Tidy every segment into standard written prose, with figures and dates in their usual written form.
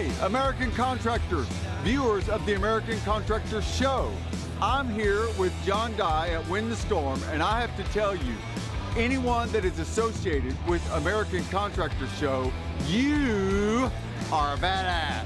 Hey, American contractors, viewers of the American Contractor Show. I'm here with John Dye at Win the Storm, and I have to tell you, anyone that is associated with American Contractor Show, you are a badass.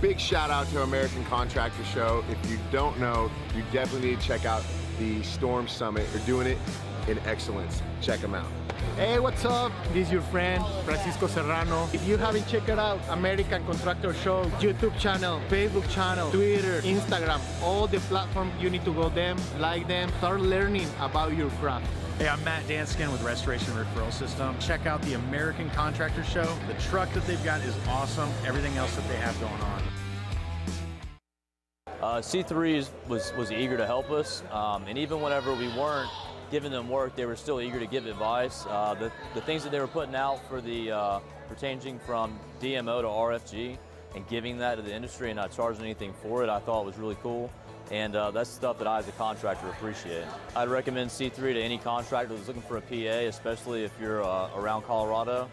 Big shout out to American Contractor Show. If you don't know, you definitely need to check out the Storm Summit. They're doing it in excellence. Check them out. Hey, what's up? This is your friend, Francisco Serrano. If you haven't checked it out, American Contractor Show, YouTube channel, Facebook channel, Twitter, Instagram, all the platforms, you need to go them, like them, start learning about your craft. Hey, I'm Matt Danskin with Restoration Referral System. Check out the American Contractor Show. The truck that they've got is awesome. Everything else that they have going on. C3 was eager to help us, and even whenever we weren't giving them work, they were still eager to give advice. The things that they were putting out for the for changing from DMO to RFG and giving that to the industry and not charging anything for it, I thought was really cool. And that's stuff that I, as a contractor, appreciate. I'd recommend C3 to any contractor that's looking for a PA, especially if you're around Colorado.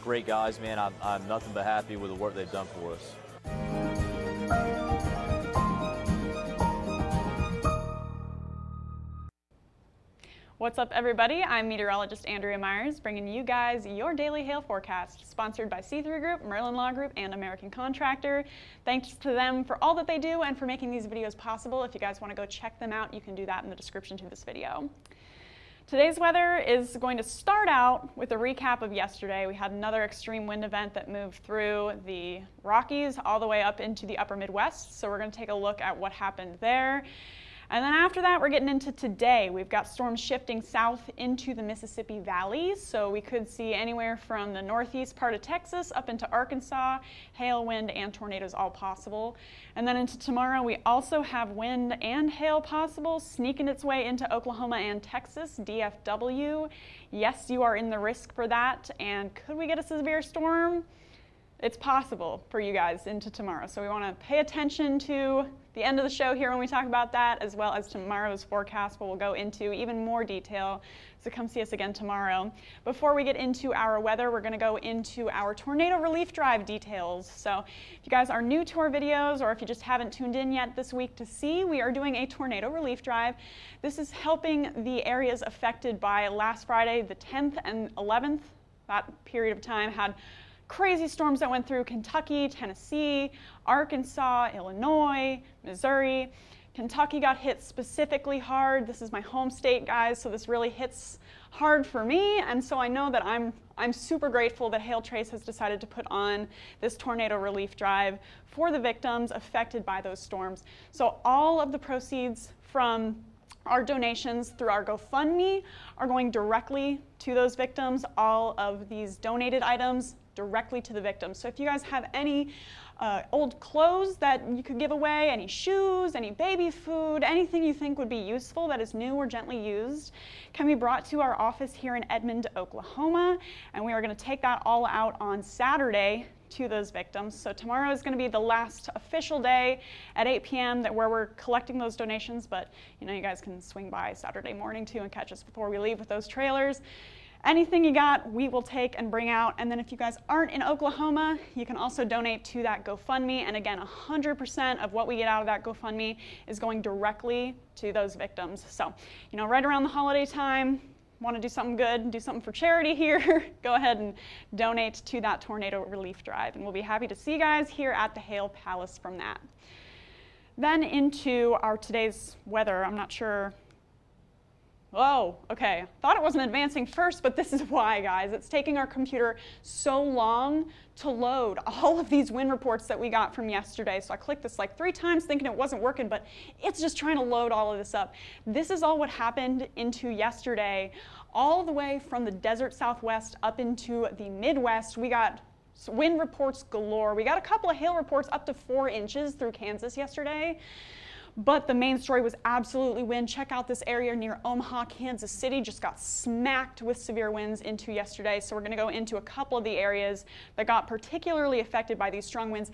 Great guys, man. I'm nothing but happy with the work they've done for us. What's up, everybody? I'm meteorologist Andrea Myers, bringing you guys your daily hail forecast, sponsored by C3 Group, Merlin Law Group, and American Contractor. Thanks to them for all that they do and for making these videos possible. If you guys want to go check them out, you can do that in the description to this video. Today's weather is going to start out with a recap of yesterday. We had another extreme wind event that moved through the Rockies all the way up into the upper Midwest, so we're going to take a look at what happened there. And then after that, we're getting into today. We've got storms shifting south into the Mississippi Valley, so we could see anywhere from the northeast part of Texas up into Arkansas, hail, wind, and tornadoes all possible. And then into tomorrow, we also have wind and hail possible, sneaking its way into Oklahoma and Texas, DFW. Yes, you are in the risk for that. And could we get a severe storm? It's possible for you guys into tomorrow. So we want to pay attention to the end of the show here when we talk about that, as well as tomorrow's forecast, where we'll go into even more detail. So come see us again tomorrow. Before we get into our weather, we're going to go into our tornado relief drive details. So if you guys are new to our videos, or if you just haven't tuned in yet this week to see, we are doing a tornado relief drive. This is helping the areas affected by last Friday, the 10th and 11th. That period of time had crazy storms that went through Kentucky, Tennessee, Arkansas, Illinois, Missouri. Kentucky got hit specifically hard. This is my home state, guys, so this really hits hard for me, and so I know that I'm super grateful that Hail Trace has decided to put on this tornado relief drive for the victims affected by those storms. So all of the proceeds from our donations through our GoFundMe are going directly to those victims. All of these donated items directly to the victims. So if you guys have any old clothes that you could give away, any shoes, any baby food, anything you think would be useful that is new or gently used, can be brought to our office here in Edmond, Oklahoma, and we are going to take that all out on Saturday to those victims. So tomorrow is going to be the last official day at 8 p.m. where we're collecting those donations, but you know, you guys can swing by Saturday morning too and catch us before we leave with those trailers. Anything you got, we will take and bring out. And then if you guys aren't in Oklahoma, you can also donate to that GoFundMe. And again, 100% of what we get out of that GoFundMe is going directly to those victims. So, you know, right around the holiday time, want to do something good, do something for charity here, go ahead and donate to that tornado relief drive. And we'll be happy to see you guys here at the Hail Palace from that. Then into our today's weather. I'm not sure. Oh, okay. Thought it wasn't advancing first, but this is why, guys. It's taking our computer so long to load all of these wind reports that we got from yesterday. So I clicked this like 3 times thinking it wasn't working, but it's just trying to load all of this up. This is all what happened into yesterday, all the way from the desert Southwest up into the Midwest. We got wind reports galore. We got a couple of hail reports up to 4 inches through Kansas yesterday. But the main story was absolutely wind. Check out this area near Omaha, Kansas City. Just got smacked with severe winds into yesterday. So we're going to go into a couple of the areas that got particularly affected by these strong winds.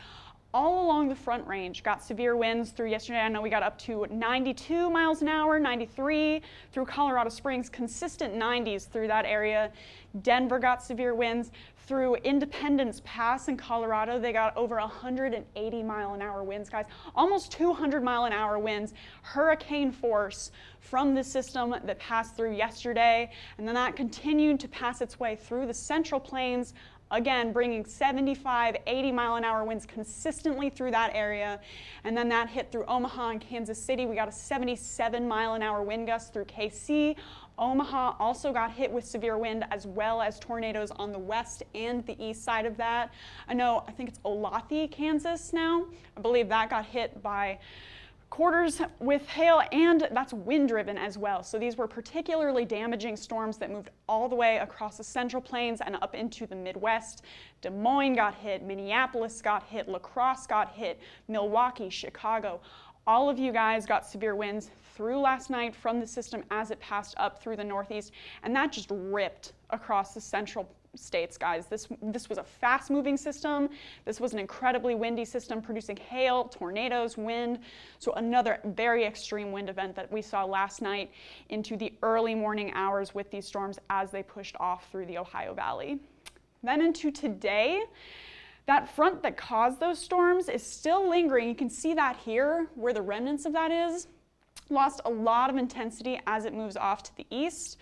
all along the Front Range. Got severe winds through yesterday. I know we got up to 92 miles an hour, 93 through Colorado Springs, consistent 90s through that area. Denver got severe winds. Through Independence Pass in Colorado, they got over 180 mile an hour winds, guys. Almost 200 mile an hour winds, hurricane force from the system that passed through yesterday. And then that continued to pass its way through the Central Plains, again, bringing 75, 80 mile an hour winds consistently through that area. And then that hit through Omaha and Kansas City. We got a 77 mile an hour wind gust through KC. Omaha also got hit with severe wind, as well as tornadoes on the west and the east side of that. I think it's Olathe, Kansas now. I believe that got hit by quarters with hail, and that's wind driven as well. So these were particularly damaging storms that moved all the way across the Central Plains and up into the Midwest. Des Moines got hit, Minneapolis got hit, La Crosse got hit, Milwaukee, Chicago. All of you guys got severe winds through last night from the system as it passed up through the Northeast, and that just ripped across the central states, guys. This was a fast-moving system. This was an incredibly windy system producing hail, tornadoes, wind. So another very extreme wind event that we saw last night into the early morning hours with these storms as they pushed off through the Ohio Valley. Then into today, that front that caused those storms is still lingering. You can see that here, where the remnants of that is. Lost a lot of intensity as it moves off to the east.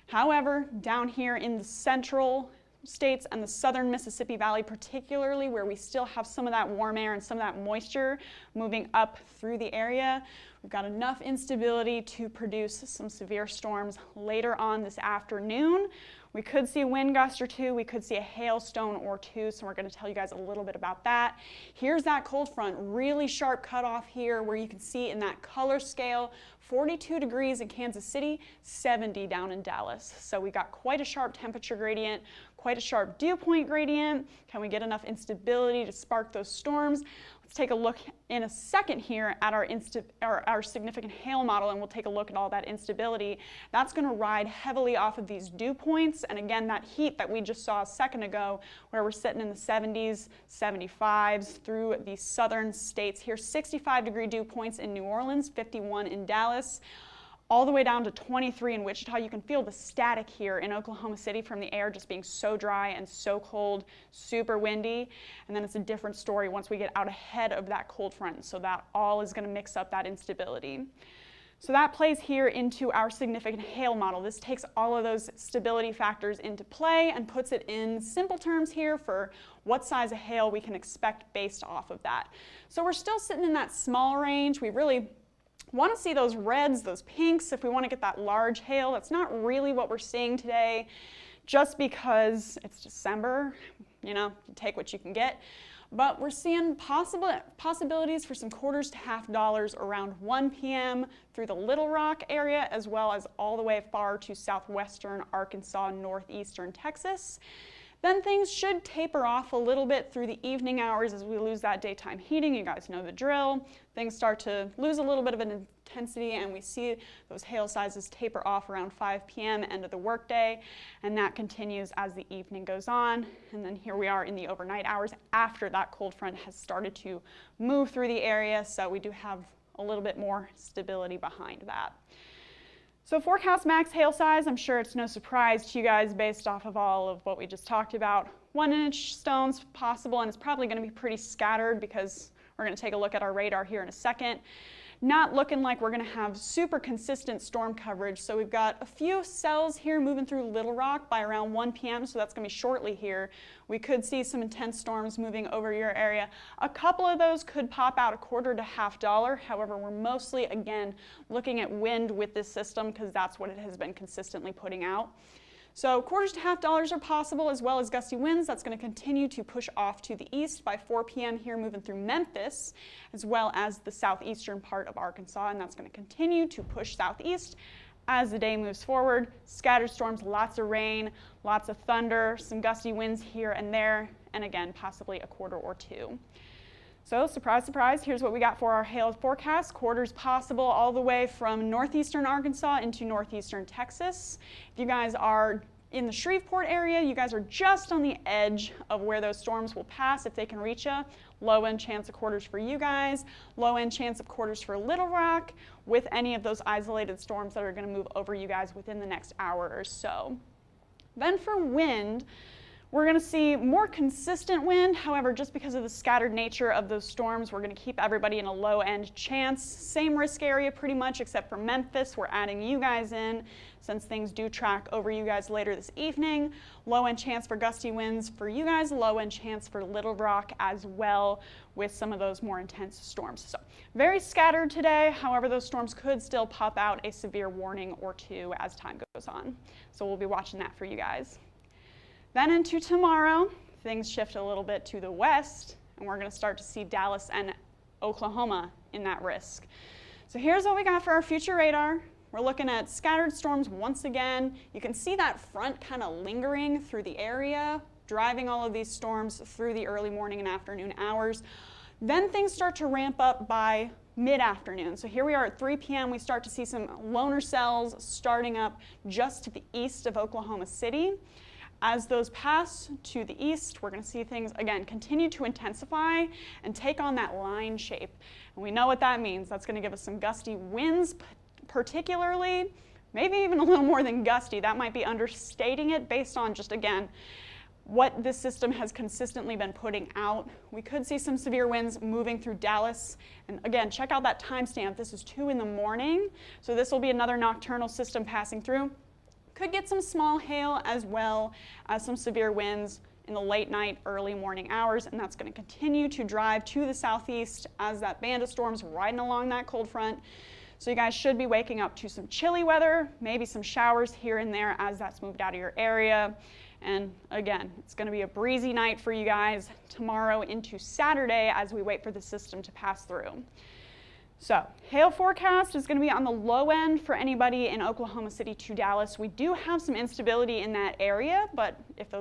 However, down here in the central states and the southern Mississippi Valley, particularly where we still have some of that warm air and some of that moisture moving up through the area, we've got enough instability to produce some severe storms later on this afternoon. We could see a wind gust or two, we could see a hailstone or two, so we're going to tell you guys a little bit about that. Here's that cold front, really sharp cutoff here where you can see in that color scale, 42 degrees in Kansas City, 70 down in Dallas. So we got quite a sharp temperature gradient, quite a sharp dew point gradient. Can we get enough instability to spark those storms? Let's take a look in a second here at our significant hail model, and we'll take a look at all that instability. That's going to ride heavily off of these dew points, and again, that heat that we just saw a second ago, where we're sitting in the 70s, 75s through the southern states here. 65-degree dew points in New Orleans, 51 in Dallas, all the way down to 23 in Wichita. You can feel the static here in Oklahoma City from the air just being so dry and so cold, super windy. And then it's a different story once we get out ahead of that cold front. So that all is going to mix up that instability. So that plays here into our significant hail model. This takes all of those stability factors into play and puts it in simple terms here for what size of hail we can expect based off of that. So we're still sitting in that small range. We really want to see those reds, those pinks, if we want to get that large hail. That's not really what we're seeing today, just because it's December, you take what you can get. But we're seeing possibilities for some quarters to $half around 1 p.m. through the Little Rock area, as well as all the way far to southwestern Arkansas, northeastern Texas. Then things should taper off a little bit through the evening hours as we lose that daytime heating. You guys know the drill. Things start to lose a little bit of an intensity, and we see those hail sizes taper off around 5 p.m. end of the workday, and that continues as the evening goes on. And then here we are in the overnight hours after that cold front has started to move through the area, so we do have a little bit more stability behind that. So forecast max hail size, I'm sure it's no surprise to you guys based off of all of what we just talked about. 1-inch stones possible, and it's probably going to be pretty scattered because we're going to take a look at our radar here in a second. Not looking like we're going to have super consistent storm coverage. So we've got a few cells here moving through Little Rock by around 1 p.m. So that's going to be shortly here. We could see some intense storms moving over your area. A couple of those could pop out $1/4 to $half. However, we're mostly, again, looking at wind with this system because that's what it has been consistently putting out. So $1/4 to $half are possible, as well as gusty winds. That's going to continue to push off to the east by 4 p.m. here, moving through Memphis, as well as the southeastern part of Arkansas, and that's going to continue to push southeast as the day moves forward. Scattered storms, lots of rain, lots of thunder, some gusty winds here and there, and again, possibly $1/4 or $2. So surprise, surprise, here's what we got for our hail forecast. Quarters possible all the way from northeastern Arkansas into northeastern Texas. If you guys are in the Shreveport area, you guys are just on the edge of where those storms will pass if they can reach you. Low end chance of quarters for you guys, low end chance of quarters for Little Rock with any of those isolated storms that are going to move over you guys within the next hour or so. Then for wind, we're going to see more consistent wind. However, just because of the scattered nature of those storms, we're going to keep everybody in a low end chance. Same risk area pretty much, except for Memphis. We're adding you guys in since things do track over you guys later this evening. Low end chance for gusty winds for you guys, low end chance for Little Rock as well with some of those more intense storms. So very scattered today. However, those storms could still pop out a severe warning or two as time goes on. So we'll be watching that for you guys. Then into tomorrow, things shift a little bit to the west, and we're going to start to see Dallas and Oklahoma in that risk. So here's what we got for our future radar. We're looking at scattered storms once again. You can see that front kind of lingering through the area, driving all of these storms through the early morning and afternoon hours. Then things start to ramp up by mid-afternoon. So here we are at 3 p.m. We start to see some loner cells starting up just to the east of Oklahoma City. As those pass to the east, we're going to see things, again, continue to intensify and take on that line shape. And we know what that means. That's going to give us some gusty winds, particularly, maybe even a little more than gusty. That might be understating it based on just, again, what this system has consistently been putting out. We could see some severe winds moving through Dallas. And again, check out that timestamp. This is 2 in the morning. So this will be another nocturnal system passing through. Could get some small hail as well as some severe winds in the late night, early morning hours, and that's going to continue to drive to the southeast as that band of storms riding along that cold front. So you guys should be waking up to some chilly weather, maybe some showers here and there as that's moved out of your area. And again, it's going to be a breezy night for you guys tomorrow into Saturday as we wait for the system to pass through. So, hail forecast is going to be on the low end for anybody in Oklahoma City to Dallas. We do have some instability in that area, but if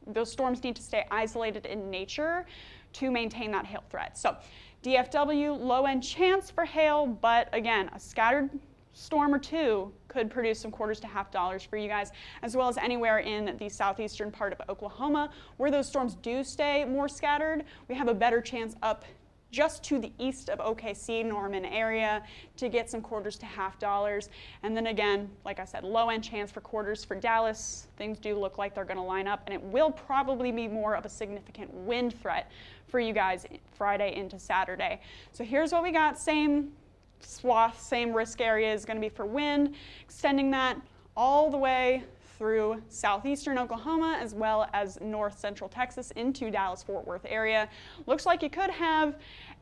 those storms need to stay isolated in nature to maintain that hail threat. So, DFW, low end chance for hail, but again, a scattered storm or two could produce some quarters to $50 for you guys, as well as anywhere in the southeastern part of Oklahoma where those storms do stay more scattered. We have a better chance up just to the east of OKC, Norman area, to get some quarters to $50. And then again, like I said, low end chance for quarters for Dallas. Things do look like they're going to line up, and it will probably be more of a significant wind threat for you guys Friday into Saturday. So here's what we got. Same swath, same risk area is going to be for wind, extending that all the way through southeastern Oklahoma as well as north central Texas into Dallas-Fort Worth area. Looks like you could have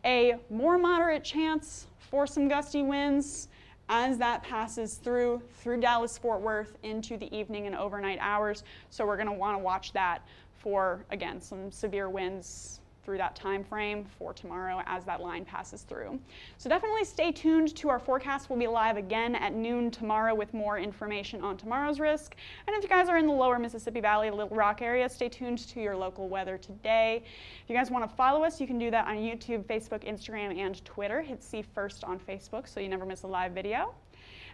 a more moderate chance for some gusty winds as that passes through Dallas-Fort Worth into the evening and overnight hours. So we're going to want to watch that for, again, some severe winds through that time frame for tomorrow as that line passes through. So definitely stay tuned to our forecast. We'll be live again at noon tomorrow with more information on tomorrow's risk. And if you guys are in the lower Mississippi Valley, Little Rock area, stay tuned to your local weather today. If you guys want to follow us, you can do that on YouTube, Facebook, Instagram, and Twitter. Hit See First on Facebook so you never miss a live video.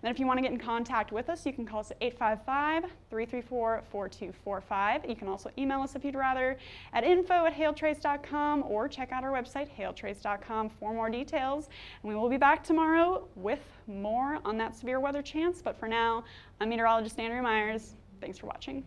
And then if you want to get in contact with us, you can call us at 855-334-4245. You can also email us if you'd rather at info@hailtrace.com or check out our website, hailtrace.com, for more details. And we will be back tomorrow with more on that severe weather chance. But for now, I'm meteorologist Andrea Myers. Thanks for watching.